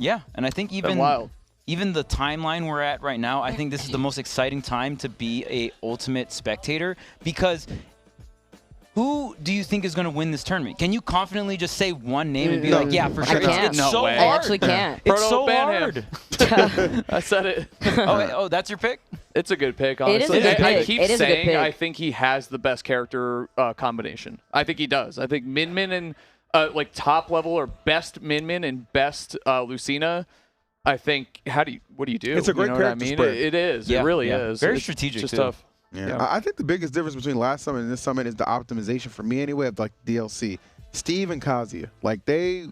Yeah, and I think even the timeline we're at right now, I think this is the most exciting time to be a Ultimate spectator, because who do you think is going to win this tournament? Can you confidently just say one name and be like, yeah, for sure? It's so hard. I actually can't. It's so hard. I said it. Oh, that's your pick? It's a good pick, honestly. It is a good pick. I keep saying I think he has the best character combination. I think he does. I think Min Min and like top level or best Min Min and best Lucina. I think what do you do? It's a great character spread. It is. Yeah, it really is. Very it's strategic. Just too. tough. Yeah. I think the biggest difference between last summit and this summit is the optimization, for me anyway, of like DLC. Steve and Kazuya, like they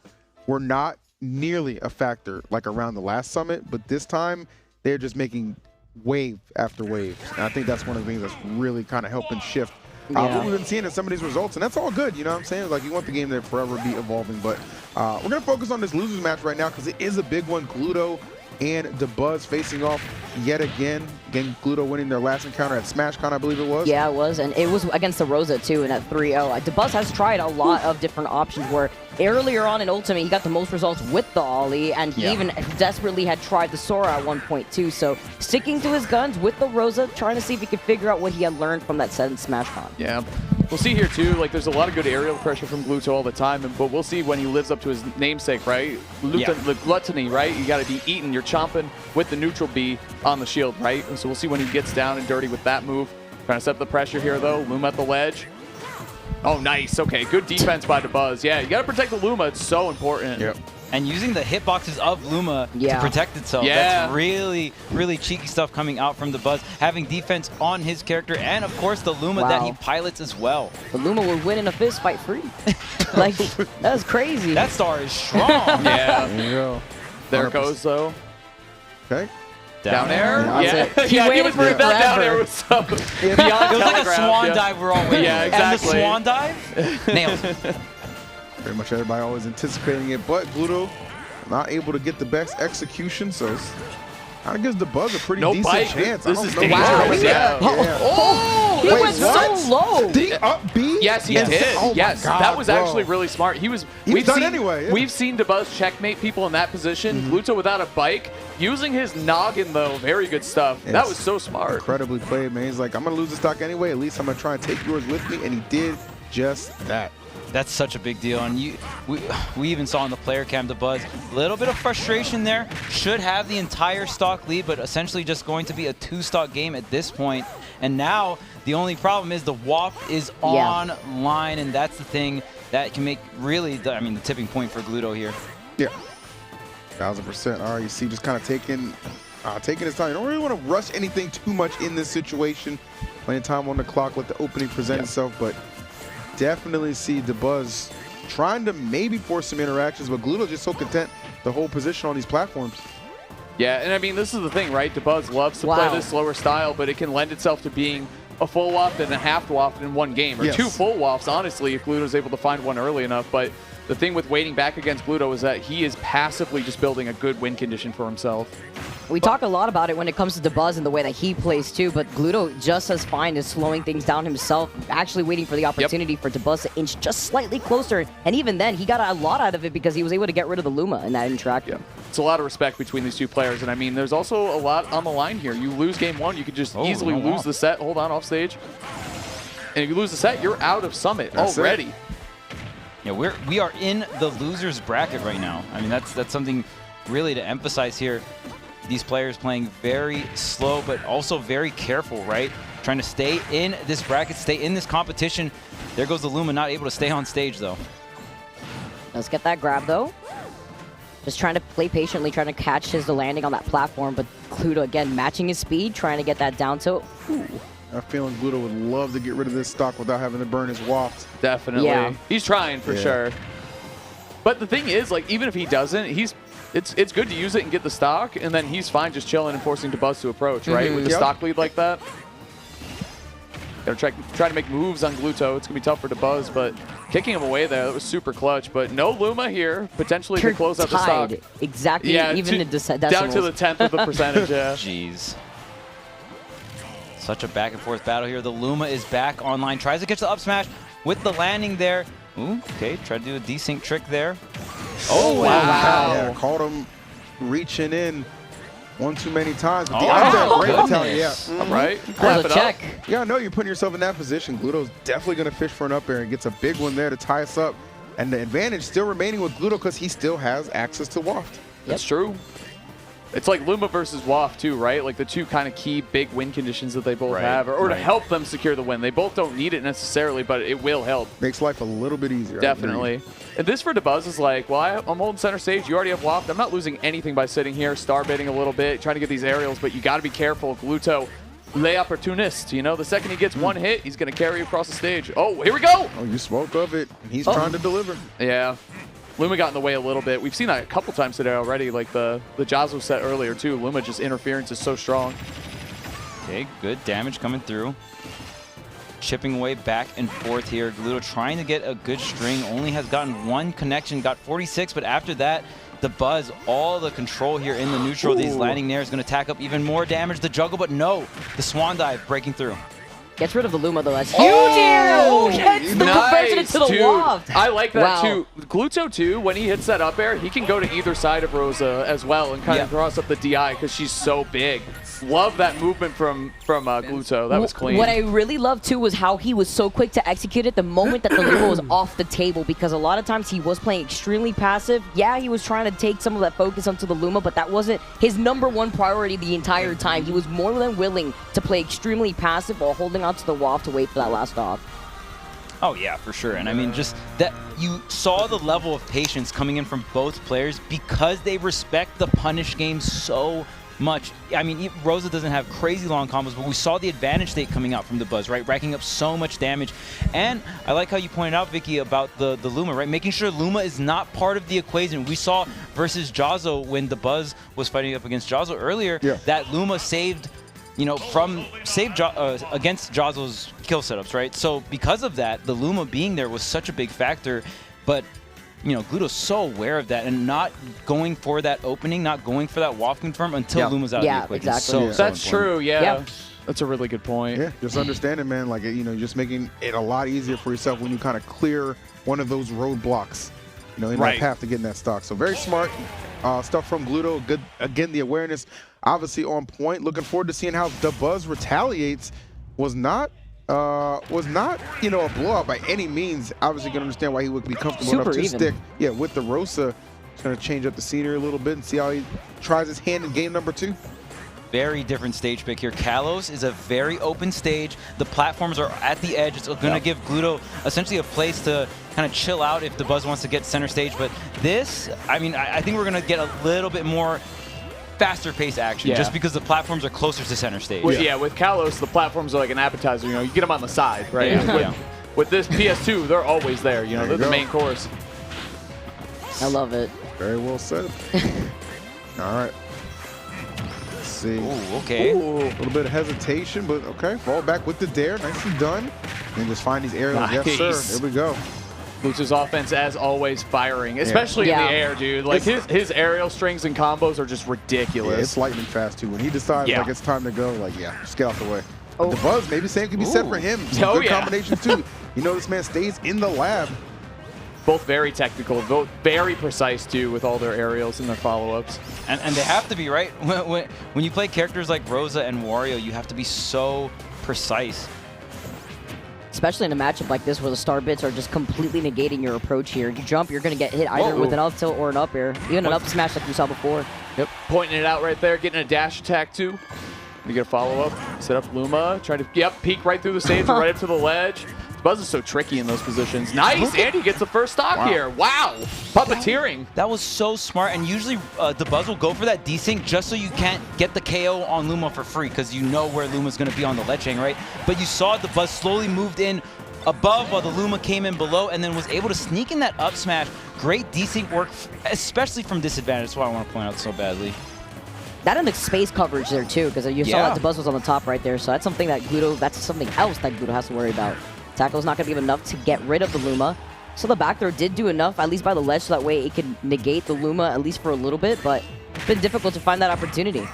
were not nearly a factor like around the last summit, but this time they're just making wave after wave. And I think that's one of the things that's really kind of helping shift what we've been seeing in some of these results, and that's all good, you know what I'm saying? Like, you want the game to forever be evolving, but we're going to focus on this losers match right now because it is a big one. Gluto and Dabuz facing off yet again. Again, Gluto winning their last encounter at SmashCon, I believe it was. Yeah, it was, and it was against the Rosa, too, in that 3-0. Dabuz has tried a lot of different options where earlier on in Ultimate, he got the most results with the Ollie, and he even desperately had tried the Sora at one point, too. So sticking to his guns with the Rosa, trying to see if he could figure out what he had learned from that set in SmashCon. Yeah. We'll see here, too. Like, there's a lot of good aerial pressure from Gluto all the time, but we'll see when he lives up to his namesake, right? The Glutonny, right? You got to be eaten. You're chomping with the neutral B on the shield, right? And so we'll see when he gets down and dirty with that move. Trying to set up the pressure here, though. Luma at the ledge. Oh, nice. Okay, good defense by Dabuz. Yeah, you got to protect the Luma. It's so important. Yep. And using the hitboxes of Luma to protect itself. Yeah. That's really, really cheeky stuff coming out from Dabuz. Having defense on his character, and of course the Luma that he pilots as well. The Luma would win in a fist fight free. Like, that was crazy. That star is strong. Yeah. There you go. There it goes, though. Okay. Down air? Yeah. He waited for that down air was so beyond It was like a swan dive we're all waiting. Yeah, exactly. And the swan dive? Nailed it. Pretty much everybody always anticipating it, but Gluto not able to get the best execution, so kind of gives Dabuz a pretty decent chance. This is dangerous. wow. Yeah. Oh! He went so low. The up B? Yes, he did. Oh yes, God, that was bro. actually really smart. We've done anyway. Yeah. We've seen Dabuz checkmate people in that position. Gluto without a bike, using his noggin though. Very good stuff. That was so smart. Incredibly played, man. He's like, I'm gonna lose the stock anyway. At least I'm gonna try and take yours with me, and he did just that. That's such a big deal, and we even saw in the player cam Dabuz, a little bit of frustration there. Should have the entire stock lead, but essentially just going to be a 2-stock game at this point. And now the only problem is the WAF is online, and that's the thing that can make really the tipping point for Gluto here. Yeah, 1000%. All right, you see, just kind of taking his time. You don't really want to rush anything too much in this situation. Plenty of time on the clock, let the opening present itself, but definitely see Dabuz trying to maybe force some interactions, but Gluto just so content to hold position on these platforms. Yeah, and I mean, this is the thing, right? Dabuz loves to play this slower style, but it can lend itself to being a full waft and a half waft in one game, or 2 full wafts, honestly, if Gluto's able to find one early enough. But the thing with waiting back against Gluto is that he is passively just building a good win condition for himself. We talk a lot about it when it comes to Dabuz and the way that he plays too, but Gluto just as fine as slowing things down himself, actually waiting for the opportunity for Dabuz to inch just slightly closer. And even then, he got a lot out of it because he was able to get rid of the Luma in that interaction. Yeah. It's a lot of respect between these two players, and I mean, there's also a lot on the line here. You lose game 1, you could just easily lose the set. Hold on, off stage. And if you lose the set, you're out of Summit already. Yeah, we are in the losers bracket right now. I mean, that's something really to emphasize here. These players playing very slow, but also very careful, right? Trying to stay in this bracket, stay in this competition. There goes the Luma, not able to stay on stage, though. Let's get that grab, though. Just trying to play patiently, trying to catch his landing on that platform, but Gluto, again, matching his speed, trying to get that down tilt. I'm feeling Gluto would love to get rid of this stock without having to burn his waft. Definitely. Yeah. He's trying for sure. But the thing is, like, even if he doesn't, it's good to use it and get the stock, and then he's fine just chilling and forcing Dabuz to approach, right? With the stock lead like that. Gotta try to make moves on Gluto. It's gonna be tough for Dabuz, but kicking him away there, that was super clutch. But no Luma here, potentially to close out the stock. Exactly, even the decimals. Down to the 10th of the percentage, yeah. Jeez. Such a back and forth battle here. The Luma is back online, tries to catch the up smash with the landing there. Ooh, okay, try to do a desync trick there. Oh, wow. Yeah, caught him reaching in one too many times. But Oh, the offset, great goodness. retaliation. Yeah. All right. That Clap was it a up. check. Yeah, I know you're putting yourself in that position. Gluto's definitely going to fish for an up air and gets a big one there to tie us up. And the advantage still remaining with Gluto because he still has access to Waft. That's true. It's like Luma versus Waft too, right? Like the two kind of key big win conditions that they both Right, have, or to right. help them secure the win. They both don't need it necessarily, but it will help. Makes life a little bit easier. I Definitely. And this for Dabuz is like, well, I'm holding center stage. You already have Waft. I'm not losing anything by sitting here, star baiting a little bit, trying to get these aerials, but you got to be careful. Gluto, le opportunist. You know, the second he gets one hit, he's going to carry you across the stage. Oh, here we go. Oh, you spoke of it. He's trying to deliver. Yeah. Luma got in the way a little bit. We've seen that a couple times today already, like the Jazo set earlier too. Luma just interference is so strong. Okay, good damage coming through. Chipping away back and forth here. Gluto trying to get a good string. Only has gotten one connection, got 46, but after that, Dabuz, all the control here in the neutral. These landing there is going to tack up even more damage. The juggle, but no, the swan dive breaking through. Gets rid of the Luma though. That's huge here. Oh, gets the conversion into the dude. Waft. I like that Wow. too. Gluto too, when he hits that up air, he can go to either side of Rosa as well and kind of cross up the DI because she's so big. Love that movement from Gluto. That was clean. What I really loved too was how he was so quick to execute it the moment that the Luma was off the table, because a lot of times he was playing extremely passive. Yeah, he was trying to take some of that focus onto the Luma, but that wasn't his #1 priority the entire time. He was more than willing to play extremely passive while holding onto the Waft to wait for that last stock. Oh yeah, for sure. And I mean, just that you saw the level of patience coming in from both players because they respect the punish game so much. I mean, Rosa doesn't have crazy long combos, but we saw the advantage state coming out from Dabuz, right? Racking up so much damage. And I like how you pointed out, Vicky, about the Luma, right? Making sure Luma is not part of the equation. We saw versus Jazo when Dabuz was fighting up against Jazo earlier, that Luma saved, you know, against Jazo's kill setups, right? So because of that, the Luma being there was such a big factor, but you know, Gluto's so aware of that and not going for that opening, not going for that Waft confirm until Luma's out of the equation. Exactly. That's so true, yeah. Yeah. That's a really good point. Yeah, just understanding, man, like, you know, just making it a lot easier for yourself when you kind of clear one of those roadblocks, you know, in that path to getting that stock. So very smart stuff from Gluto. Good, again, the awareness obviously on point. Looking forward to seeing how Dabuz retaliates. Was not, you know, a blowout by any means. Obviously, can understand why he would be comfortable enough to stick, with the Rosa. Just gonna change up the scenery a little bit and see how he tries his hand in game #2. Very different stage pick here. Kalos is a very open stage. The platforms are at the edge. It's going to give Gluto essentially a place to kind of chill out if Dabuz wants to get center stage. But this, I mean, I think we're going to get a little bit more faster pace action just because the platforms are closer to center stage. Well, with Kalos, the platforms are like an appetizer. You know, you get them on the side, right? With this PS2, they're always there. You know, they're the main course. I love it. Very well said. All right. Let's see. Ooh, okay. A little bit of hesitation, but okay. Fall back with the dare. Nicely done. And just find these aerials. Nice. Yes, sir. There we go. Lucha's offense, as always, firing, especially in the air, dude. Like, his aerial strings and combos are just ridiculous. Yeah, it's lightning fast, too. When he decides, like, it's time to go, like, just get out the way. The Buzz, maybe same can be said for him. Some good combinations, too. You know, this man stays in the lab. Both very technical, both very precise, too, with all their aerials and their follow-ups. And they have to be, right? When you play characters like Rosa and Wario, you have to be so precise. Especially in a matchup like this where the star bits are just completely negating your approach here. You jump, you're going to get hit either with an up tilt or an up air. Even an up smash like you saw before. Yep, pointing it out right there, getting a dash attack too. You get a follow-up, set up Luma, try to, peek right through the stage, right up to the ledge. Buzz is so tricky in those positions. Nice, and he gets the first stock here. Wow, puppeteering. That was so smart, and usually Dabuz will go for that desync just so you can't get the KO on Luma for free because you know where Luma's going to be on the ledge hang, right? But you saw Dabuz slowly moved in above while the Luma came in below and then was able to sneak in that up smash. Great desync work, especially from disadvantage. That's why I want to point out so badly. That and the space coverage there too, because you saw that Dabuz was on the top right there, so that's something that that's something else that Gluto has to worry about. Tackle's not going to be enough to get rid of the Luma. So the back throw did do enough, at least by the ledge, so that way it could negate the Luma, at least for a little bit, but it's been difficult to find that opportunity.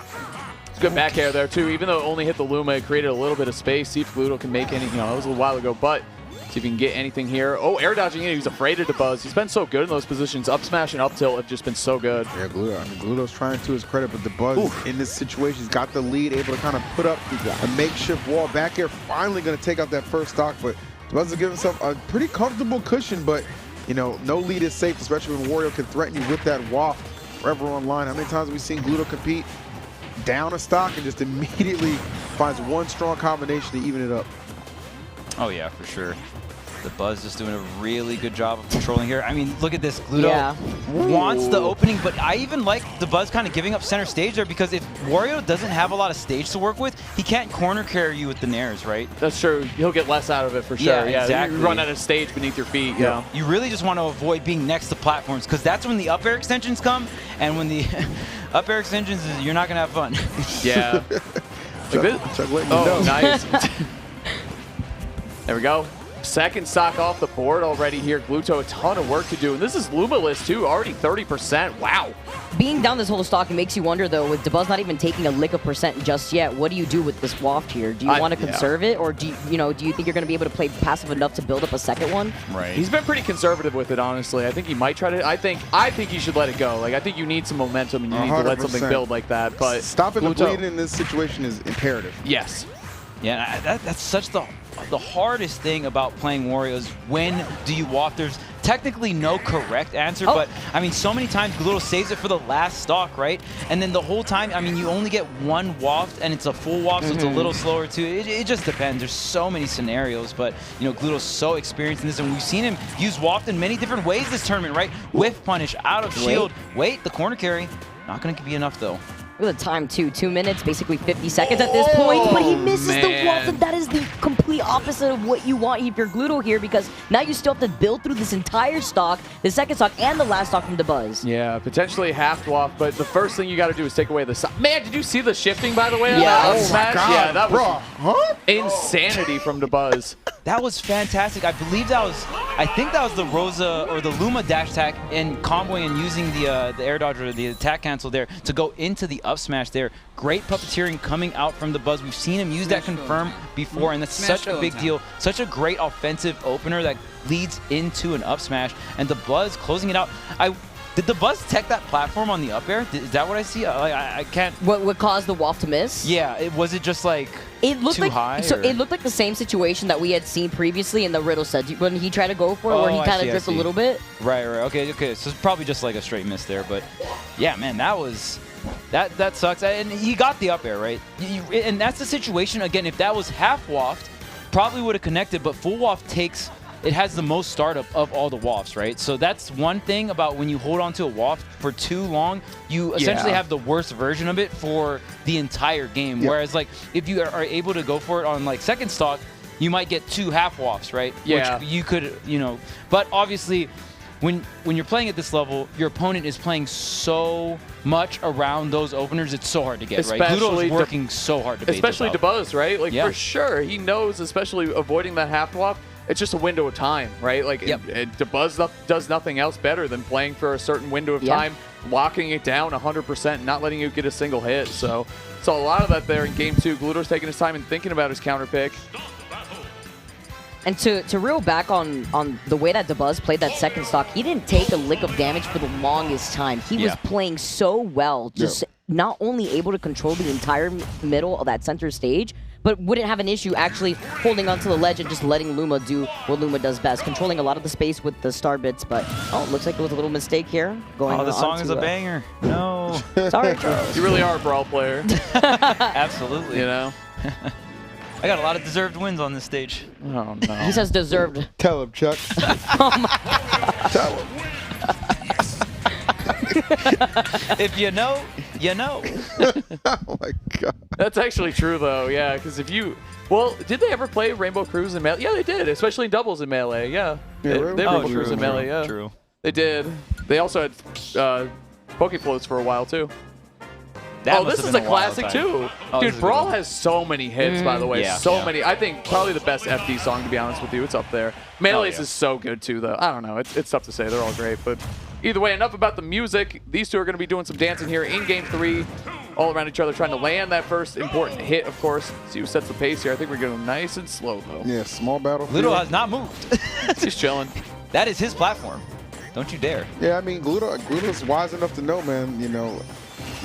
It's good back air there, too. Even though it only hit the Luma, it created a little bit of space. See if Gluto can make any, you know, that was a little while ago, but See if he can get anything here. Oh, air dodging in. He's afraid of Dabuz. He's been so good in those positions. Up smash and up tilt have just been so good. Yeah, Gluto. I mean, Gluto's trying to his credit, but Dabuz in this situation, he's got the lead, able to kind of put up a makeshift wall back here. Finally going to take out that first stock, but Dabuz has given himself a pretty comfortable cushion, but, you know, no lead is safe, especially when Wario can threaten you with that waft forever online. How many times have we seen Gluto compete down a stock and just immediately finds one strong combination to even it up? Oh yeah, for sure. Dabuz just doing a really good job of controlling here. I mean, look at this. Gluto wants the opening, but I even like Dabuz kind of giving up center stage there, because if Wario doesn't have a lot of stage to work with, he can't corner carry you with the nairs, right? That's true. He'll get less out of it for sure. Yeah, exactly. You run out of stage beneath your feet. Yeah. You really just want to avoid being next to platforms, because that's when the up air extensions come, and when the up air extensions, you're not going to have fun. Yeah. Chuck letting you know. Nice. There we go. Second stock off the board already here. Gluto, a ton of work to do. And this is Luma-less too, already 30%. Wow. Being down this whole stock, it makes you wonder, though, with Dabuz not even taking a lick of percent just yet, what do you do with this waft here? Do you want to conserve it, or do you know, do you think you're going to be able to play passive enough to build up a second one? Right. He's been pretty conservative with it, honestly. I think he might try to. I think you should let it go. Like, I think you need some momentum and you need to let something build like that. But stopping the bleeding in this situation is imperative. Yes. Yeah, that's such the hardest thing about playing Wario is when do you waft? There's technically no correct answer, but I mean, so many times Gluto saves it for the last stock, right? And then the whole time, I mean, you only get one waft, and it's a full waft, so it's a little slower too. It just depends. There's so many scenarios, but you know, Gluto's so experienced in this, and we've seen him use waft in many different ways this tournament, right? Whiff punish, out of shield, wait, the corner carry, not going to be enough though. Look at the time, too. 2 minutes, basically 50 seconds at this point. But he misses the waft, and that is the complete opposite of what you want if you're Gluto here, because now you still have to build through this entire stock, the second stock, and the last stock from Dabuz. Yeah, potentially half waft, but the first thing you got to do is take away the stock. Man, did you see the shifting, by the way? Yeah. On that smash? God, yeah, that was insanity from Dabuz. That was fantastic. I believe that was, I think that was the Rosa or the Luma dash attack and comboing and using the air dodge or the attack cancel there to go into the up smash there. Great puppeteering coming out from Dabuz. We've seen him use that confirm before, and that's such a big deal. Such a great offensive opener that leads into an up smash, and Dabuz closing it out. Did Dabuz tech that platform on the up air? Is that what I see? I can't. What caused the waft to miss? Yeah, was it just like too high? So it looked like the same situation that we had seen previously in the riddle set when he tried to go for it, where he kind of drifted a little bit. Right. Okay. So it's probably just like a straight miss there, but yeah, man, that sucks. And he got the up air, right? And that's the situation again. If that was half waft, probably would have connected, but full waft it has the most startup of all the wafts, right? So that's one thing about when you hold on to a waft for too long, you essentially have the worst version of it for the entire game. Whereas like if you are able to go for it on like second stock, you might get 2 half wafts, right? Yeah. Which you could, you know, but obviously when you're playing at this level, your opponent is playing so much around those openers, it's so hard to get, right? Gluto's working so hard to bait especially Dabuz, right? Like Yeah. for sure, he knows, especially avoiding that half waft, it's just a window of time, right? Like Dabuz does nothing else better than playing for a certain window of time, locking it down 100%, not letting you get a single hit. So a lot of that there in game 2. Gluto's taking his time and thinking about his counter pick. And to reel back on the way that Dabuz played that second stock, he didn't take a lick of damage for the longest time. He was playing so well, just not only able to control the entire middle of that center stage, but wouldn't have an issue actually holding onto the ledge and just letting Luma do what Luma does best, controlling a lot of the space with the star bits. But it looks like there was a little mistake here. The song is a banger. No. Sorry, Charles. You really are a brawl player. Absolutely. You know? I got a lot of deserved wins on this stage. Oh, no. He says deserved. Tell him, Chuck. Oh my. Tell him. If you know, you know. Oh my God. That's actually true, though. Yeah, because if you... Well, did they ever play Rainbow Cruise in Melee? Yeah, they did, especially in doubles in Melee. Yeah. They Rainbow Cruise in Melee, yeah. True. They did. They also had Poke Floats for a while, too. This is a classic, too. Dude, Brawl has so many hits, by the way. So many. I think probably the best FD song, to be honest with you. It's up there. Melee's is so good, too, though. I don't know. It's tough to say. They're all great. But either way, enough about the music. These two are going to be doing some dancing here in Game 3. all around each other, trying to land that first important hit, of course. See who sets the pace here. I think we're going nice and slow, though. Yeah, small battle. Gluto has not moved. He's chilling. That is his platform. Don't you dare. Yeah, I mean, Gluto's wise enough to know, man, you know,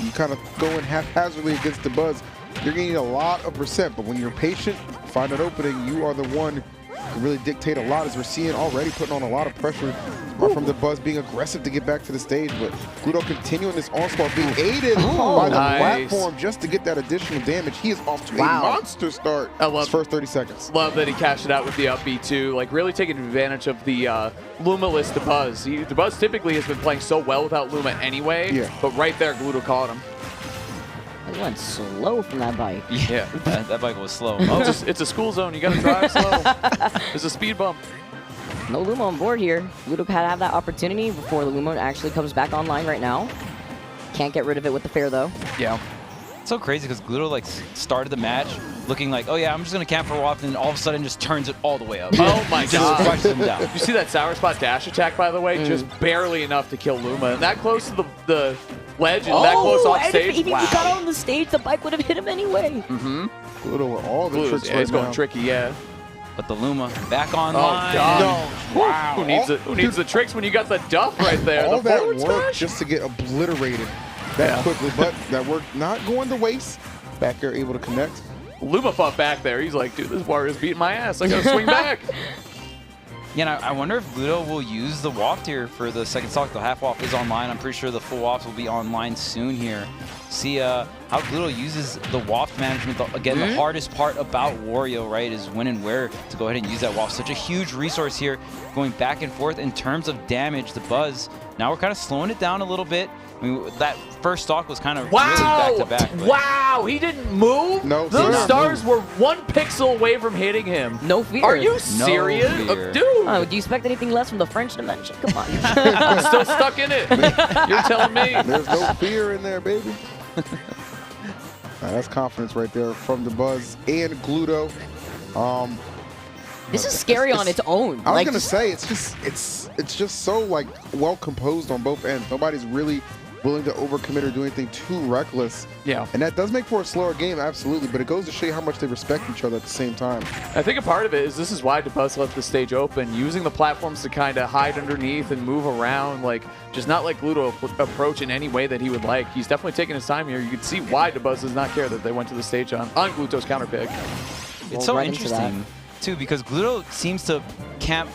you kind of going haphazardly against Dabuz, you're going to need a lot of percent, but when you're patient, find an opening, you are the one who really dictate a lot, as we're seeing already putting on a lot of pressure from Dabuz being aggressive to get back to the stage, but Gluto continuing this onslaught, being aided by the platform just to get that additional damage. He is off to a monster start his first 30 seconds. Love that he cashed it out with the up B too, like really taking advantage of the Luma-less Dabuz. Dabuz typically has been playing so well without Luma anyway, but right there Gluto caught him. He went slow from that bike. Yeah, that bike was slow. It's a school zone. You got to drive slow. There's a speed bump. No Luma on board here. Gluto had to have that opportunity before the Luma actually comes back online right now. Can't get rid of it with the fair, though. Yeah. It's so crazy because Gluto like started the match looking like, oh yeah, I'm just going to camp for a while, and then all of a sudden just turns it all the way up. Oh my god. Just crushes him down. You see that sour spot dash attack, by the way? Just barely enough to kill Luma. And that close to the ledge and that close off stage. Even if he got on the stage, the bike would have hit him anyway. Gluto with all the tricks right right it's now. going tricky, yeah. But the Luma back online. Oh god. No. Wow. Who needs the tricks when you got the duff right there? All the that forward work smash? just to get obliterated that quickly, but that work not going to waste. Back there able to connect. Luma fought back there. He's like, dude, this Wario's beating my ass. I gotta swing back. Yeah, I wonder if Gluto will use the waft here for the second stock. The half waft is online. I'm pretty sure the full waft will be online soon here. See how Gluto uses the waft management. Again, the hardest part about Wario, right, is when and where to go ahead and use that waft. Such a huge resource here, going back and forth in terms of damage. The Buzz, now we're kind of slowing it down a little bit. I mean, that first stock was kind of really back-to-back. Wow, he didn't move? No, those stars were 1 pixel away from hitting him. No fear. Are you serious? fear. Dude! Oh, do you expect anything less from the French dimension? Come on. I'm still stuck in it. You're telling me. There's no fear in there, baby. That's confidence right there from Dabuz and Gluto. This is scary on its own. I was gonna say it's just so like well composed on both ends. Nobody's really willing to overcommit or do anything too reckless. Yeah. And that does make for a slower game, absolutely, but it goes to show you how much they respect each other at the same time. I think a part of it is this is why Dabuz left the stage open, using the platforms to kind of hide underneath and move around, like just not let Gluto approach in any way that he would like. He's definitely taking his time here. You can see why Dabuz does not care that they went to the stage on Gluto's counter pick. It's so interesting, too, because Gluto seems to camp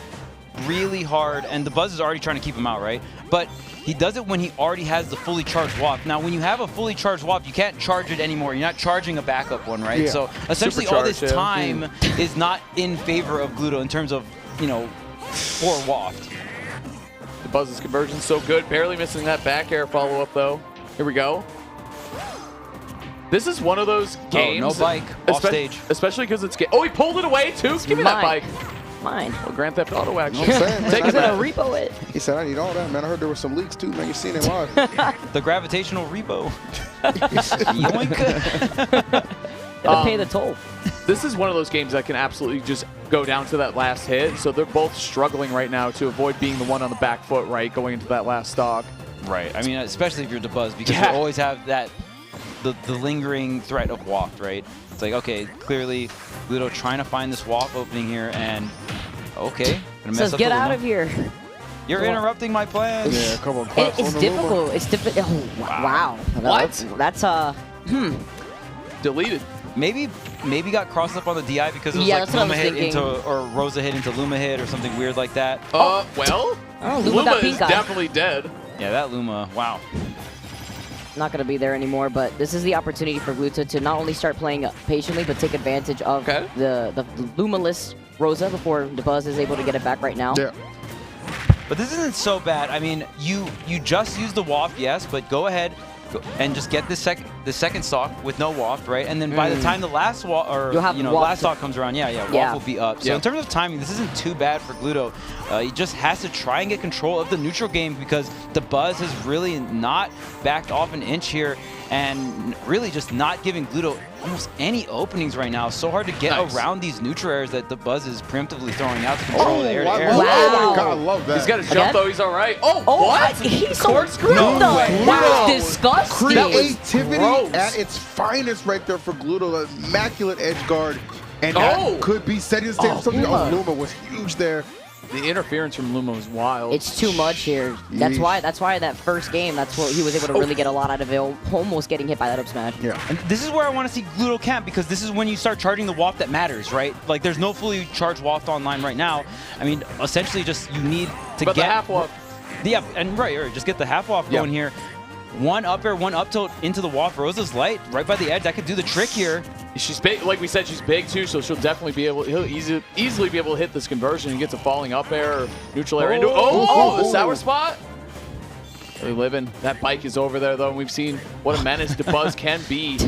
really hard, and the Buzz is already trying to keep him out, right? But he does it when he already has the fully charged waft. Now, when you have a fully charged waft, you can't charge it anymore. You're not charging a backup one, right? Yeah. So essentially, all this time is not in favor of Gluto in terms of, you know, for waft. The Buzz's conversion's so good, barely missing that back air follow-up, though. Here we go. This is one of those games. Oh, no bike off stage. Especially because it's... Oh, he pulled it away, too? Give me that bike. Mine. Well, Grand Theft Auto action. Taking that repo it. He said, I need all that, man. I heard there were some leaks, too, man. You've seen it live. The gravitational repo. Yoink. Gotta pay the toll. This is one of those games that can absolutely just go down to that last hit. So they're both struggling right now to avoid being the one on the back foot, right, going into that last stock. Right. I mean, especially if you're Dabuz, because you always have that the lingering threat of waft, right? It's like, okay, clearly Gluto trying to find this waft opening here, and okay, gonna mess up get the out Luma. of here. You're interrupting my plans. Yeah, a couple of claps It's on the difficult. Luma. It's difficult. Oh, wow. What? That's Deleted. Maybe got crossed up on the DI because it was like Luma hit into, or Rosa hit into Luma hit or something weird like that. Well, Luma got is pink eye. definitely dead. Yeah, that Luma, wow. not going to be there anymore, but this is the opportunity for Gluto to not only start playing patiently, but take advantage of the Luma-less Rosa before Dabuz is able to get it back right now. Yeah. But this isn't so bad. I mean, you just use the waft, yes, but go ahead and just get the second stock with no waft, right? And then by the time the last waft, or last stock comes around, waft will be up. So in terms of timing, this isn't too bad for Gluto. He just has to try and get control of the neutral game because Dabuz has really not backed off an inch here. and really just not giving Gluto almost any openings right now. So hard to get around these neutral airs that Dabuz is preemptively throwing out to control the air-to-air. Wow. Oh my God, I love that. He's got his jump, though. He's all right. Oh, what? He's corkscrew? No way. Wow. That's disgusting. Creativity at its finest right there for Gluto. An immaculate edge guard. And that could be setting the stage for something. Luma was huge there. The interference from Luma was wild. It's too much here. That's why that first game, that's what he was able to really get a lot out of it, almost getting hit by that up smash. Yeah. And this is where I want to see Gluto camp, because this is when you start charging the waft that matters, right? Like, there's no fully charged waft online right now. I mean, essentially just you need to get the half waft. Yeah, and right, just get the half waft going here. One up air, one up tilt into the waft. Rosa's light right by the edge. That could do the trick here. She's big, like we said, she's big too, so she'll definitely be able. He'll easily be able to hit this conversion and get to falling up air or neutral air into. The sour spot. Really living. That bike is over there though, and we've seen what a menace Dabuz can be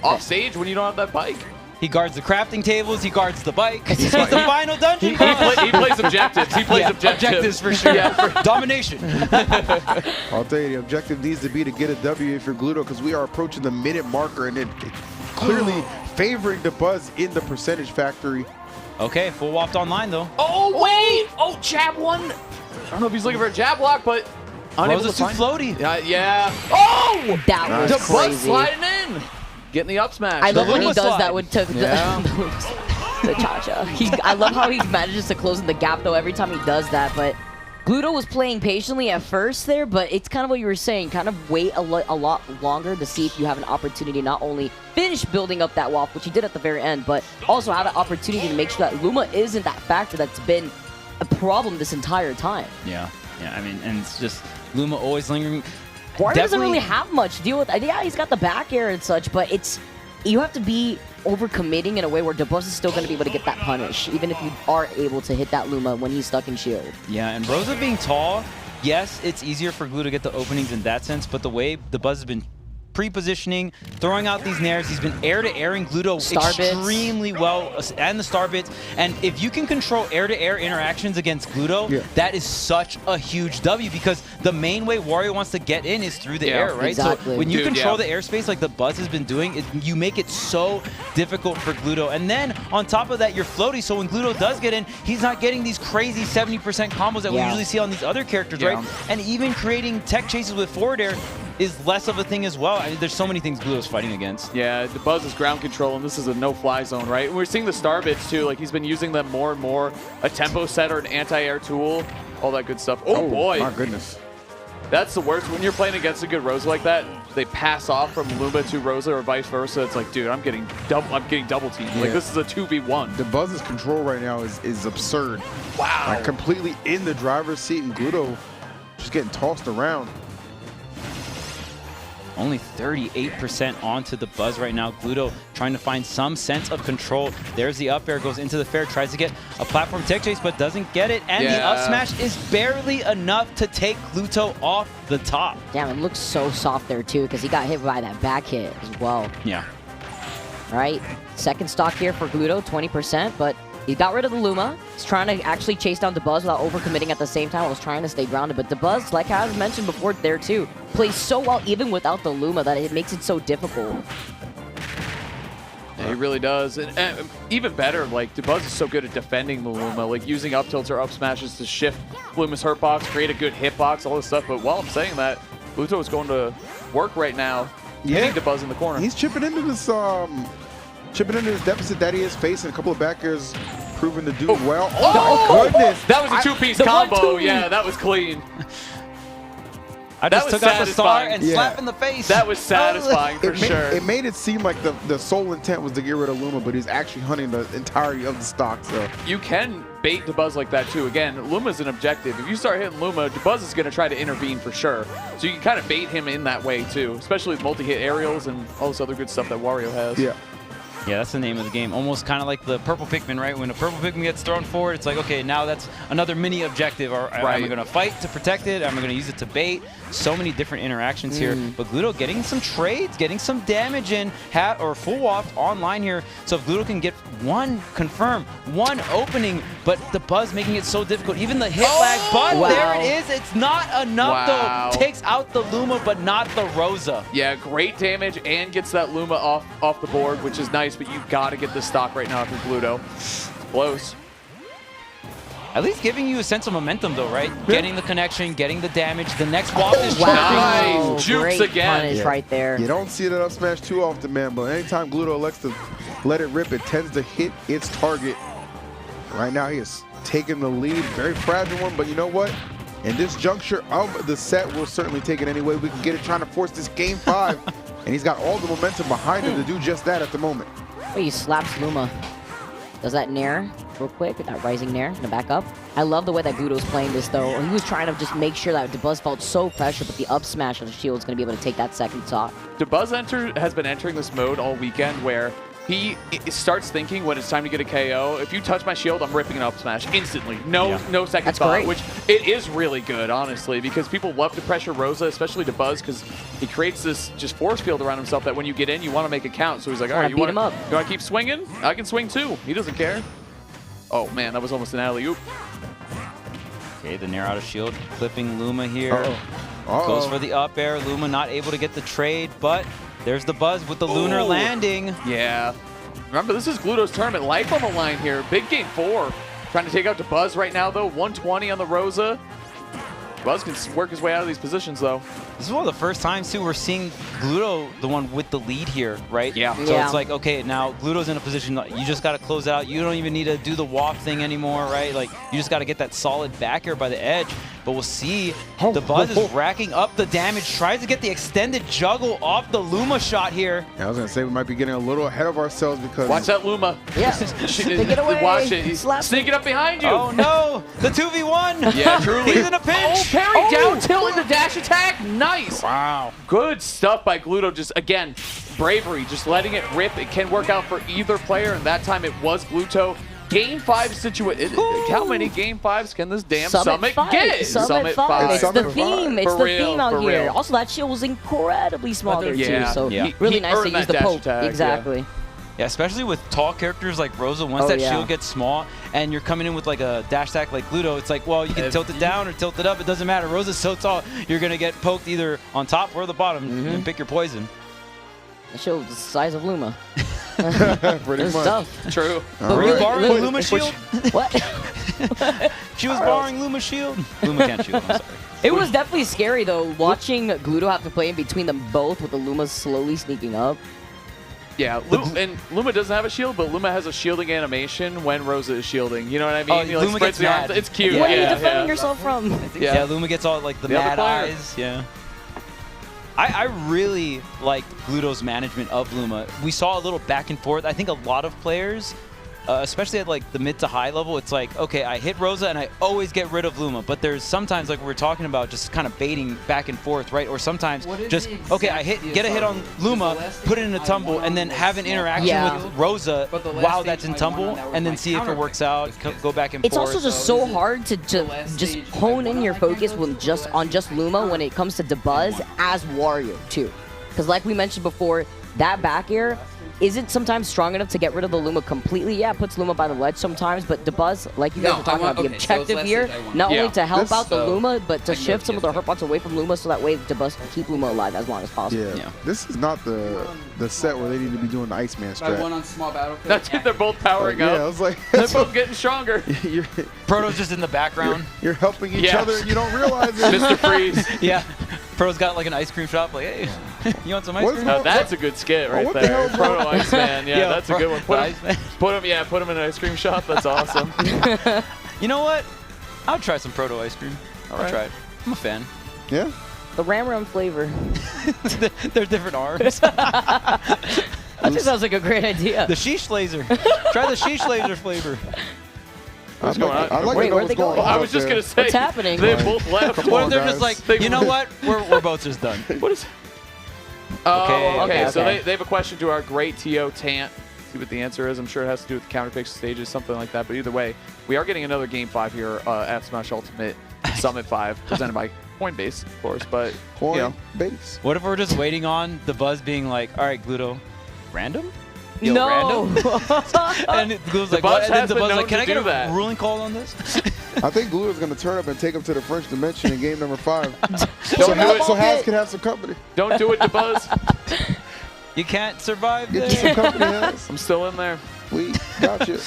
off stage when you don't have that bike. He guards the crafting tables. He guards the bike. He's the final dungeon. He plays objectives. He plays objectives for sure. Domination. I'll tell you, the objective needs to be to get a W if you're Gluto, because we are approaching the minute marker, and it clearly favoring Dabuz in the percentage factory. Okay, full waft online though. Oh wait! Oh, jab one. I don't know if he's looking for a jab block, but Rosa's too floaty. Yeah. Oh! That was Dabuz crazy. sliding in. Getting the up smash. I love when he Luma does slide. that with the cha-cha. I love how he manages to close in the gap though every time he does that, but Gluto was playing patiently at first there, but it's kind of what you were saying, kind of wait a lot longer to see if you have an opportunity to not only finish building up that waft, which he did at the very end, but also have an opportunity to make sure that Luma isn't that factor that's been a problem this entire time. Yeah, I mean, and it's just Luma always lingering. Wario doesn't really have much to deal with. Yeah, he's got the back air and such, but you have to be overcommitting in a way where Dabuz is still going to be able to get that punish, even if you are able to hit that Luma when he's stuck in shield. Yeah, and Rosa being tall, yes, it's easier for Glu to get the openings in that sense, but the way Dabuz has been pre-positioning, throwing out these nairs, he's been air-to-airing Gluto extremely well, and the star bits. And if you can control air-to-air interactions against Gluto, that is such a huge W, because the main way Wario wants to get in is through the air, right? Exactly. So when you control the airspace like Dabuz has been doing, you make it so difficult for Gluto. And then on top of that, you're floaty, so when Gluto does get in, he's not getting these crazy 70% combos that we usually see on these other characters, right? And even creating tech chases with forward air is less of a thing as well. I mean, there's so many things Gluto's fighting against. Yeah, Dabuz is ground control, and this is a no-fly zone, right? And we're seeing the star bits too. Like, he's been using them more and more. A tempo setter, an anti-air tool, all that good stuff. Oh boy. My goodness. That's the worst. When you're playing against a good Rosa like that, they pass off from Luma to Rosa or vice versa. It's like, dude, I'm getting double teamed. Like, this is a 2v1. Dabuz's control right now is absurd. Wow. Like, completely in the driver's seat, and Gluto just getting tossed around. Only 38% onto Dabuz right now. Gluto trying to find some sense of control. There's the up air, goes into the fair, tries to get a platform tech chase, but doesn't get it. And the up smash is barely enough to take Gluto off the top. Damn, it looks so soft there too, because he got hit by that back hit as well. Yeah. Right? Second stock here for Gluto, 20%, but he got rid of the Luma. He's trying to actually chase down Dabuz without overcommitting at the same time. I was trying to stay grounded, but Dabuz, like I mentioned before there too, plays so well even without the Luma that it makes it so difficult. Yeah, he really does. And even better, like, Dabuz is so good at defending the Luma, like using up tilts or up smashes to shift Luma's hurtbox, create a good hitbox, all this stuff. But while I'm saying that, Gluto is going to work right now, hitting Dabuz in the corner. He's chipping into this deficit that he is facing. A couple of back airs proving to do well. Oh my goodness! That was a two-piece combo. Yeah, that was clean. I just took out the star and slap in the face. That was satisfying for sure. It made it seem like the sole intent was to get rid of Luma, but he's actually hunting the entirety of the stock. So you can bait Dabuz like that too. Again, Luma's an objective. If you start hitting Luma, Dabuz is going to try to intervene for sure. So you can kind of bait him in that way too, especially with multi-hit aerials and all this other good stuff that Wario has. Yeah. Yeah, that's the name of the game. Almost kind of like the purple Pikmin, right? When a purple Pikmin gets thrown forward, it's like, okay, now that's another mini objective. Am I going to fight to protect it? Am I going to use it to bait? So many different interactions here. But Gluto getting some trades, getting some damage in, or full waft online here. So if Gluto can get one confirm, one opening, but the Buzz making it so difficult. Even the hit lag, but there it is. It's not enough though. Takes out the Luma, but not the Rosa. Yeah, great damage and gets that Luma off the board, which is nice, but you've got to get this stock right now for Gluto. Close. At least giving you a sense of momentum though, right? Getting the connection, getting the damage. The next waft is nice. Jukes Great again. punish right there. You don't see that up smash too often, man, but anytime Gluto elects to let it rip, it tends to hit its target. Right now, he is taking the lead. Very fragile one, but you know what? In this juncture of the set, we'll certainly take it any way we can get it, trying to force this game 5. And he's got all the momentum behind him to do just that at the moment. Oh, he slaps Luma. Does that nair real quick, that rising nair in the back up. I love the way that Gluto's playing this though. He was trying to just make sure that Dabuz felt so pressure, but the up smash of the shield is going to be able to take that second stock. Dabuz has been entering this mode all weekend where he starts thinking when it's time to get a KO, if you touch my shield, I'm ripping an up smash instantly. No second thought, great. which it is really good, honestly, because people love to pressure Rosa, especially Dabuz, because he creates this just force field around himself that when you get in, you want to make a count. So he's like, all right, you want to keep swinging? I can swing too. He doesn't care. Oh, man, that was almost an alley-oop. Okay, the nair out of shield, clipping Luma here. Goes for the up air. Luma not able to get the trade, but there's the Buzz with the lunar landing. Yeah. Remember, this is Gluto's tournament. Life on the line here. Big game 4. Trying to take out Dabuz right now, though. 120 on the Rosa. Buzz can work his way out of these positions, though. This is one of the first times, too, we're seeing Gluto the one with the lead here, right? Yeah. So it's like, okay, now Gluto's in a position, you just got to close out. You don't even need to do the waft thing anymore, right? Like, you just got to get that solid back air by the edge. But we'll see. The Buzz is racking up the damage, tries to get the extended juggle off the Luma shot here. Yeah, I was going to say we might be getting a little ahead of ourselves because... Watch that Luma. Yeah. Get away. Watch it. He's sneaking up behind you. Oh, no. The 2v1. Yeah, truly. He's in a pinch. Oh, parry down tilt in the dash attack. Nice. Wow. Good stuff by Gluto. Just, again, bravery. Just letting it rip. It can work out for either player, and that time it was Gluto. Game 5 situation. How many game 5s can this damn Summit get? Summit 5. It's the theme. It's the theme out here. Real. Also, that shield was incredibly small there, too. So really nice to use the poke. Attack, exactly. Yeah, especially with tall characters like Rosa, once that shield gets small and you're coming in with like a dash attack like Gluto, it's like, well, you can tilt it down or tilt it up. It doesn't matter. Rosa's so tall, you're going to get poked either on top or the bottom and pick your poison. The shield is the size of Luma. Pretty much. Tough. True. Were you borrowing Luma's shield? What? She was borrowing Luma's shield. Luma can't shield, I'm sorry. It was definitely scary, though, watching Gluto have to play in between them both with the Lumas slowly sneaking up. Yeah, and Luma doesn't have a shield, but Luma has a shielding animation when Rosa is shielding. You know what I mean? Luma gets mad. It's cute. What are you defending yourself from? Yeah, Luma gets all like the mad eyes. Yeah. I really liked Gluto's management of Luma. We saw a little back and forth. I think a lot of players, especially at like the mid to high level, it's like, okay, I hit Rosa and I always get rid of Luma. But there's sometimes, like we're talking about, just kind of baiting back and forth, right? Or sometimes just, okay, get a hit on Luma, put it in a tumble, and then have an interaction with Rosa while that's in tumble, and then see if it works out, go back and forth. It's also just so hard to just hone in your focus on just Luma when it comes to Dabuz as Wario, too. Because like we mentioned before, that back air isn't sometimes strong enough to get rid of the Luma completely. Yeah, it puts Luma by the ledge sometimes, but Dabuz, like you guys were talking about, the objective here, not only to help out the Luma, but to shift some of the hurt pots away from Luma so that way Dabuz can keep Luma alive as long as possible. Yeah. This is not the set where they need to be doing the Iceman strat. One on small battlefield. That's it. They're both powering up. Yeah, I was like, they're both getting stronger. Proto's just in the background. You're helping each other and you don't realize it. Mr. Freeze. Yeah. Proto's got like an ice cream shop. Like, hey, you want some ice cream? Now that's a good skit right there. Proto Iceman. Yeah, that's a good one. Put him in an ice cream shop. That's awesome. You know what? I'll try some Proto ice cream. I'll try it. I'm a fan. Yeah. The Ram flavor. They're different arms. That just sounds like a great idea. The sheesh laser. Try the sheesh laser flavor. What's going on? I'd like to know what's going on. I was just going to say. What's happening? They both left. Or they're just like, you know what? We're both just done. What is... Okay, so they have a question to our great TO Tant. See what the answer is. I'm sure it has to do with the counterpick stages, something like that. But either way, we are getting another Game 5 here at Smash Ultimate Summit 5, presented by Coinbase, of course. But Coinbase. What if we're just waiting on the buzz being like, all right, Gluto, random? Yo, No. random? And Gluto's like, Buzz what? And then has the been buzz known like, can to I get do a that. ruling call on this? I think Gluto's going to turn up and take him to the French dimension in game number 5. Don't do it. So Haz can have some company. Don't do it, Dabuz. You can't survive Get you some there. company, Haz. I'm still in there. We got you.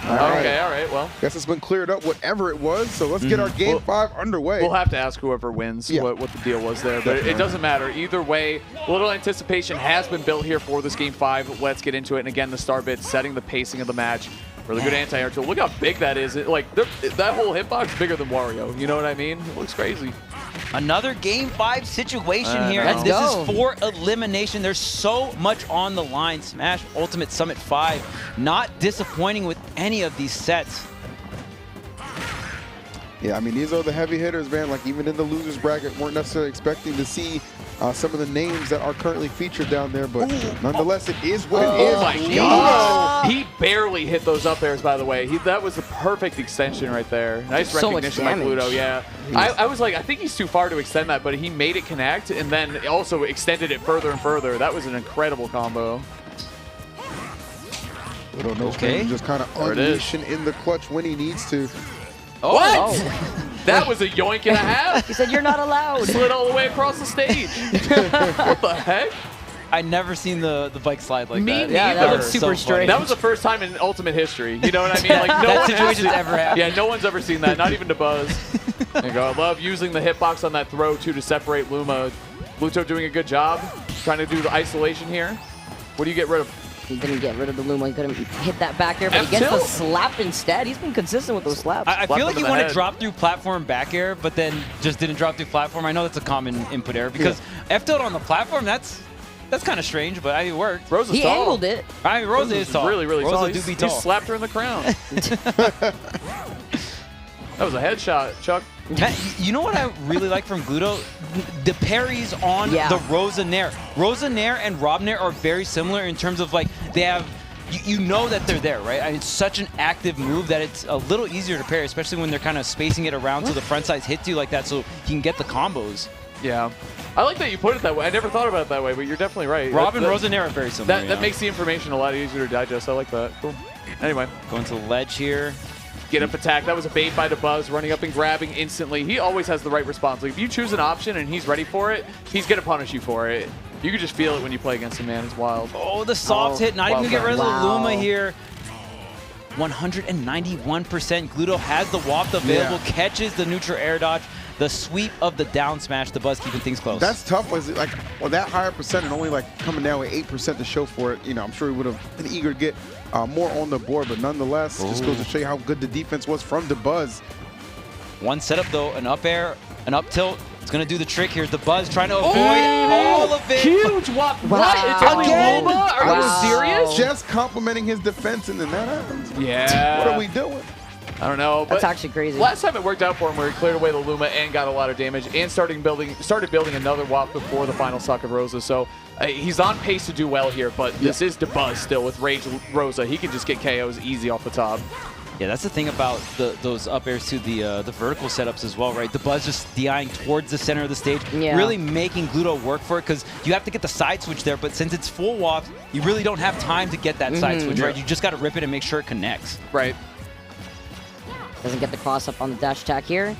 Okay, all right. Well, Guess it's been cleared up, whatever it was. So let's get our game 5 underway. we'll have to ask whoever wins what the deal was there. But it doesn't matter. Either way, a little anticipation has been built here for this Game 5. Let's get into it. And again, the star bit setting the pacing of the match. Really good anti-air tool. Look how big that is. That whole hitbox is bigger than Wario. You know what I mean? It looks crazy. Another Game 5 situation here. Let's And this go. is for elimination. There's so much on the line. Smash Ultimate Summit 5 not disappointing with any of these sets. Yeah, I mean, these are the heavy hitters, man. Like, even in the losers bracket, weren't necessarily expecting to see some of the names that are currently featured down there. But nonetheless, it is what it is. Oh my God. He barely hit those up airs, by the way. That was the perfect extension right there. Nice So much recognition by damage. Gluto, yeah. I was like, I think he's too far to extend that, but he made it connect and then also extended it further and further. That was an incredible combo. Gluto knows Okay. just kind of There it is. unleashing in the clutch when he needs to. What? That was a yoink and a half. He said you're not allowed. Slid all the way across the stage. What the heck? I never seen the bike slide like Me that. neither. Yeah, that looks So super funny. strange. That was the first time in Ultimate history. You know what I mean? Like no That one situation's has ever happened. Yeah, no one's ever seen that. Not even Dabuz. There you go. I love using the hitbox on that throw too to separate Luma. Gluto doing a good job, trying to do the isolation here. What do you get rid of? He didn't get rid of the Luma. He couldn't hit that back air, but he gets the F-tilt. slap instead. He's been consistent with those slaps. I Slap feel like him you in the want to head. drop through platform back air, but then just didn't drop through platform. I know that's a common input error because F-tilt on the platform, that's kind of strange, but it worked. Rosa's He tall. angled it. I mean, Rosa is tall. Really, really Rosa tall. do be He tall. slapped her in the crown. That was a headshot, Chuck. Man, you know what I really like from Gluto? The parries on Yeah. the Rosa Nair. Rosa Nair and Rob Nair are very similar in terms of like they have. You know that they're there, right? I mean, it's such an active move that it's a little easier to parry, especially when they're kind of spacing it around so the front sides hits you like that so he can get the combos. Yeah. I like that you put it that way. I never thought about it that way, but you're definitely right. Rob and That- Rosa Nair are very similar. That makes the information a lot easier to digest. I like that. Cool. Anyway, Going to the ledge here. get up attack. That was a bait by Dabuz, running up and grabbing instantly. He always has the right response. Like, if you choose an option and he's ready for it, he's going to punish you for it. You can just feel it when you play against him, man. It's wild. Oh, the soft hit. Not well even going to get rid of done. the Wow. Luma here. 191%. Gluto has the waft available, catches the neutral air dodge. The sweep of the down smash, the Buzz keeping things close. That's tough. Was it like, well, that higher percent and only like coming down with 8% to show for it. You know, I'm sure he would have been eager to get more on the board, but nonetheless, just goes to show you how good the defense was from Dabuz. One setup though, an up air, an up tilt. It's gonna do the trick here. The Buzz trying to avoid all of it. Huge wop. Wow. What? It's only Again? Luma? Are Wow. you serious? Just complimenting his defense, and then that happens. Yeah. What are we doing? I don't know. That's But actually crazy. last time it worked out for him where he cleared away the Luma and got a lot of damage and started building another WAP before the final stock of Rosa. So he's on pace to do well here, but this is Dabuz still with Rage Rosa. He can just get KOs easy off the top. Yeah, that's the thing about those up airs to the vertical setups as well, right? The Buzz just DIing towards the center of the stage, Yeah. really making Gluto work for it because you have to get the side switch there, but since it's full waft, you really don't have time to get that side switch, right? You just got to rip it and make sure it connects. Right. Doesn't get the cross up on the dash attack here.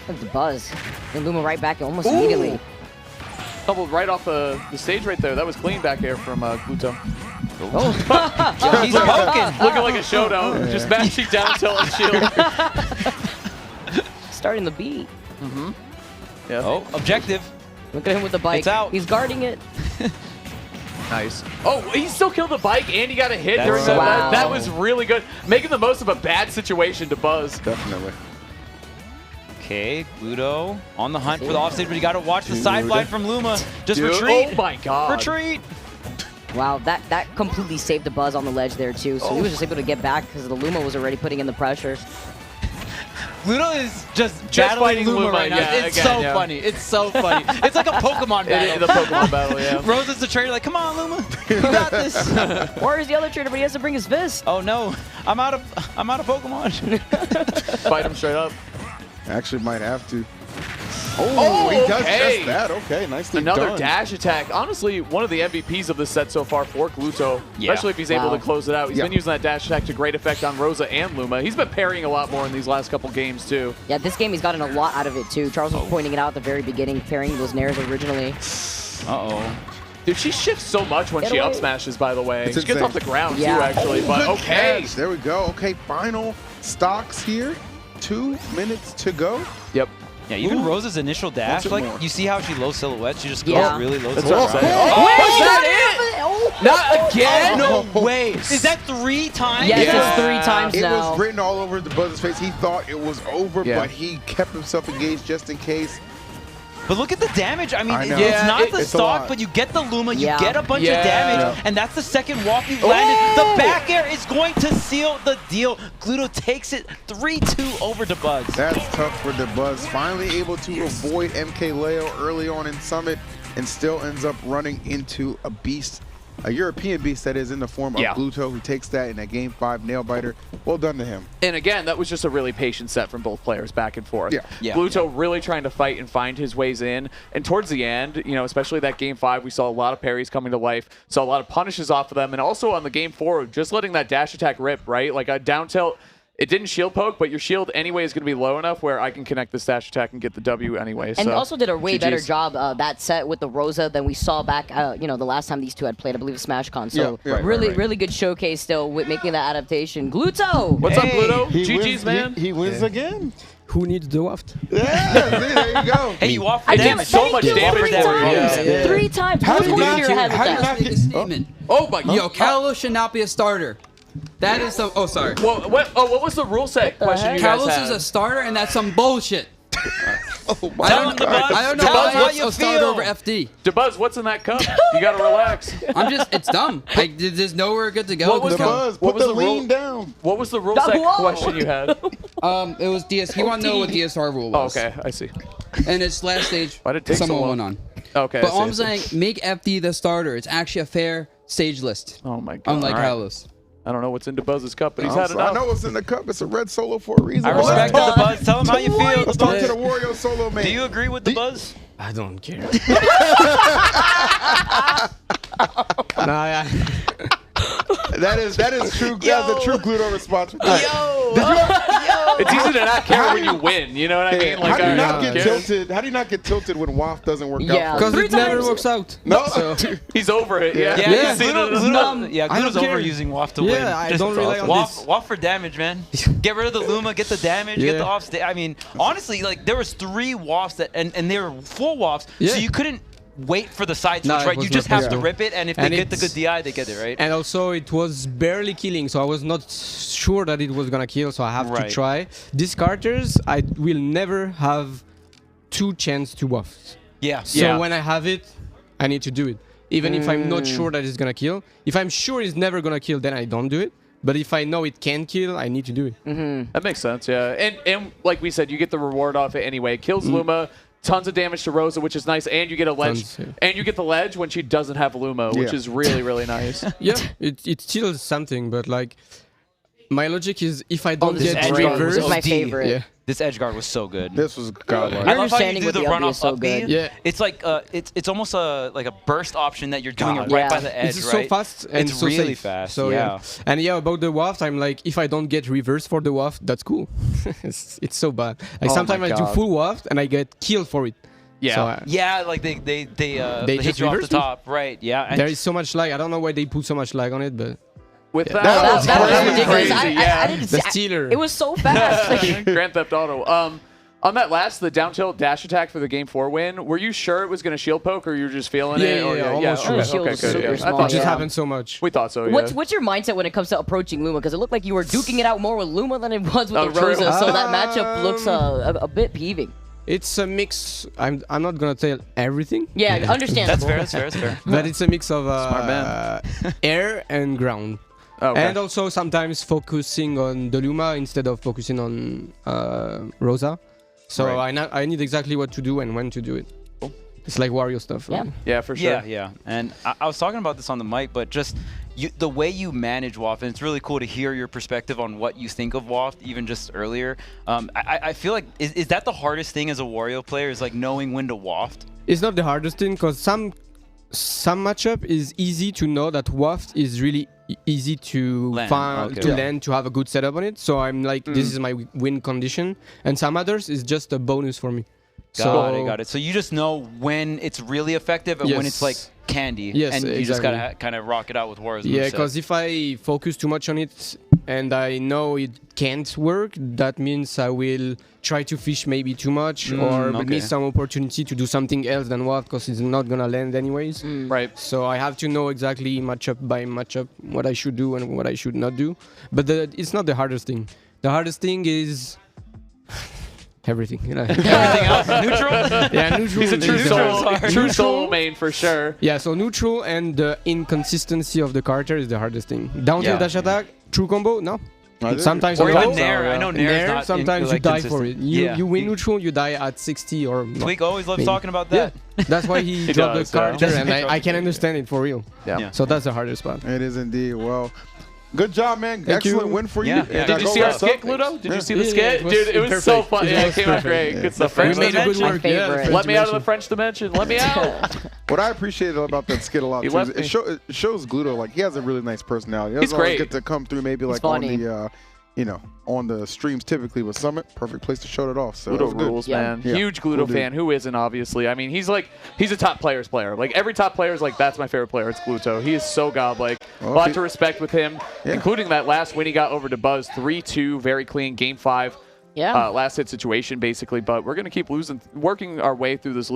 Look at the Buzz. And Luma right back almost immediately. Doubled right off the stage right there. That was clean back air from Gluto. Oh. He's poking. Looking like a showdown. Just mashing down tilt and shield. Starting the beat. Yeah. Oh, objective. Look at him with the bike. It's out. He's guarding it. Nice. Oh, he still killed the bike and he got a hit That's during so that. wow. That was really good. Making the most of a bad situation to Buzz. Definitely. Okay, Gluto on the hunt for the offstage, but you got to watch the sideline from Luma. Just Dude, retreat. Oh my god. Retreat. Wow, that completely saved the Buzz on the ledge there too. So he was just able to get back because the Luma was already putting in the pressure. Gluto is just fighting battling Luma Luma, right now. yeah, It's again, so yeah. funny. It's so funny. It's like a Pokemon battle. The Pokemon battle, yeah. Rose is the trainer, like, come on, Luma, you got this. Wario's the other trainer, but he has to bring his fist. Oh no, I'm out of Pokemon. Fight him straight up. Actually, might have to. Oh, he does okay. just that. Okay, nicely Another done. dash attack. Honestly, one of the MVPs of this set so far for Gluto, Yeah. especially if he's able Wow. to close it out. He's Yeah. been using that dash attack to great effect on Rosa and Luma. He's been parrying a lot more in these last couple games, too. Yeah, this game he's gotten a lot out of it too. Charles was pointing it out at the very beginning, pairing those nairs originally. Uh-oh. Dude, she shifts so much when Get she away. up smashes, by the way. It's She gets insane. off the ground, Yeah. too, actually. But Good okay. catch. There we go. Okay, final stocks here. 2 minutes to go. Yep. Yeah, even Ooh. Rose's initial dash, Wants it like more. you see how she low silhouette. She just goes Yeah. really low That's what I'm silhouette. saying. Wait, Was he that got it? Oh, Not again? No way. Is that 3 times? Yes, Yeah. it's 3 times It now. was written all over the Buzz's face. He thought it was over, Yeah. but he kept himself engaged just in case. But look at the damage. I mean, I know. it's Yeah, not the it's a stock, lot. but you get the Luma, you Yeah. get a bunch Yeah. of damage, Yeah. and that's the second walk you landed. The back air is going to seal the deal. Gluto takes it 3-2 over Dabuz. That's tough for the Buzz. Finally able to avoid MK Leo early on in Summit and still ends up running into a beast, a European beast that is in the form of Yeah. Gluto, who takes that in that Game 5 nail biter. Well done to him. And again, that was just a really patient set from both players back and forth. Yeah. Yeah. Gluto really trying to fight and find his ways in. And towards the end, you know, especially that Game 5, we saw a lot of parries coming to life, saw a lot of punishes off of them. And also on the Game 4, just letting that dash attack rip, right? Like a down tilt, it didn't shield poke, but your shield anyway is going to be low enough where I can connect this dash attack and get the W anyway. And so, also did a way better GG's. job that set with the Rosa than we saw back, you know, the last time these two had played, I believe, SmashCon. So Yeah, right, really, right. really good showcase still with making that adaptation. Gluto! What's up, Hey. Gluto? He GG's, wins, man. He wins again. Who needs the waft? Yeah, see, there you go. Hey, you off for I did damage. so much Thank you, damage 3 for it. times! Yeah. Yeah. 3 times! How Who's did you going not to your get- head with how did you that? not Make a statement. Oh my Yo, god. Kalos should not be a starter. That is some. Oh, sorry. What was the rule set question you guys Kalos had? is a starter, and that's some bullshit. Tell him, I don't know Tell why him how it's you a starter feel. over FD. Dabuz, what's in that cup? You gotta relax. It's dumb. Like, there's nowhere good to go. What was The the- Buzz, what put was the the rule- lean down. What was the rule set Whoa. question you had? It was DS. He want to know what DSR rule Oh, was. okay, I see. And it's last stage. Why did it take so someone long? went on. Okay, But I see, all I I'm see. saying, make FD the starter. It's actually a fair stage list. Oh my god. Unlike All right. Kalos. I don't know what's in Dabuz's cup, but he's I'm had sorry, I enough. know what's in the cup. It's a red solo for a reason. I respect What? the Buzz. Tell him how you feel. Let's talk to the Wario solo man. Do you agree with the Buzz? I don't care. Nah, That is true. That's Yo. a true Gluto response. It's easy to not care when you win. You know what I mean? how do you I not don't get care. tilted? How do you not get tilted when WAF doesn't work Yeah. out? For you? because 3 it never times. works out. No. He's over it. Yeah. Yeah, Yeah. Gluto's don't care. overusing WAF to Yeah, win. I Just don't rely on WAF, this. WAF for damage, man. Get rid of the Luma, get the damage, get Yeah. the off stage. I mean, honestly, like there was 3 WAFs that, and they were full WAFs, so Yeah. you couldn't wait for the side No, switch, it right? You was just not have to possible. rip it, and if And they get the it's- good DI, they get it, right? And also, it was barely killing, so I was not sure that it was gonna kill, so I have Right. to try. These characters, I will never have 2 chance to buff. Yeah. So Yeah. when I have it, I need to do it. Even if I'm not sure that it's gonna kill. If I'm sure it's never gonna kill, then I don't do it. But if I know it can kill, I need to do it. That makes sense. Yeah. And like we said, you get the reward off it anyway. Kills Luma. Tons of damage to Rosa, which is nice, and you get a ledge, Tons, yeah. and you get the ledge when she doesn't have Luma, which Yeah. is really, really nice. Yeah, it still something, but like, my logic is if I Oh, don't this get edge guard reverse, was my OD. favorite. yeah. This edge guard was so good. This was godlike. I love how you understanding do with the the run LB off is so up B. good. Yeah. It's like it's almost like a burst option that you're doing God. it right Yeah. by the edge, It's right? so fast and It's so really safe. fast. So yeah. And yeah, about the waft, I'm like, if I don't get reverse for the waft, that's cool. it's so bad. Like Oh sometimes my I do God. full waft and I get killed for it. Yeah. So, Yeah, like they hit just you off the reverse me? top, right? Yeah. And there is so much lag. I don't know why they put so much lag on it, but With Yeah. that, That was That was crazy. ridiculous. I Yeah. didn't the see. stealer. It was so fast. Like, Grand Theft Auto. On that last, the down tilt dash attack for the Game 4 win, were you sure it was going to shield poke, or you were just feeling it? Yeah, Or, yeah, almost sure. Okay, Shield okay, was good. super Yeah. I small, thought it just yeah. happened so much. We thought so, yeah. what's your mindset when it comes to approaching Luma? Because it looked like you were duking it out more with Luma than it was with Oh, the true. Rosa. So that matchup looks a bit peeving. It's a mix. I'm not gonna tell everything. Yeah, understandable. that's fair. That's fair. That's fair. But it's a mix of Smart man. air and ground. Okay. And also sometimes focusing on the Luma instead of focusing on Rosa. So I need exactly what to do and when to do it. It's like Wario stuff. Yeah. Yeah, for sure. Yeah. And I was talking about this on the mic, but just the way you manage Waft, and it's really cool to hear your perspective on what you think of Waft, even just earlier. I feel like, is that the hardest thing as a Wario player, is like knowing when to Waft? It's not the hardest thing because some matchup is easy to know that Waft is really easy to Land. land, to have a good setup on it. So I'm like, this is my win condition. And some others is just a bonus for me. Got it. So you just know when it's really effective and when it's like candy. Yes, and you exactly. just gotta kind of rock it out with Wario's Yeah, moveset. because if I focus too much on it and I know it can't work, that means I will try to fish maybe too much or miss some opportunity to do something else than Waft because it's not gonna land anyways. Right. So I have to know exactly matchup by matchup what I should do and what I should not do. But it's not the hardest thing. The hardest thing is everything. Everything else is neutral? Yeah, neutral. He's a true soul main for sure. Yeah, so neutral and the inconsistency of the character is the hardest thing. Down tilt dash attack, true combo, no. Sometimes Or you even go. Nair. I know Nair's not sometimes you die for it. You win neutral, you die at 60 or no. Tweak always loves talking about that. Yeah, that's why he dropped does, the character, yeah. and I can understand it for real. Yeah. So that's the hardest part. It is indeed. Well, good job, man. Thank Excellent you. win for you. Yeah. And Did you see our skit, Gluto? Did you see the skit? Dude, it was so fun. Yeah, it came out great. Good stuff. French We made a good dimension. work. My Yeah, favorite. French Let me out of the dimension. French dimension. Let me out. What I appreciated about that skit a lot He too, left is me. it shows Gluto, like, he has a really nice personality. He He's doesn't always great. get to come through maybe like funny. on the on the streams typically with Summit. Perfect place to show it off. So Gluto that was good. rules, Yeah. man. Yeah. Huge Gluto Cool dude. fan. Who isn't, obviously? I mean, he's a top player's player. Like, every top player is like, that's my favorite player. It's Gluto. He is so godlike. A Well, lot to respect with him, Yeah. including that last win he got over Dabuz. 3-2, very clean. Game 5. Yeah. Last hit situation, basically. But we're going to keep working our way through this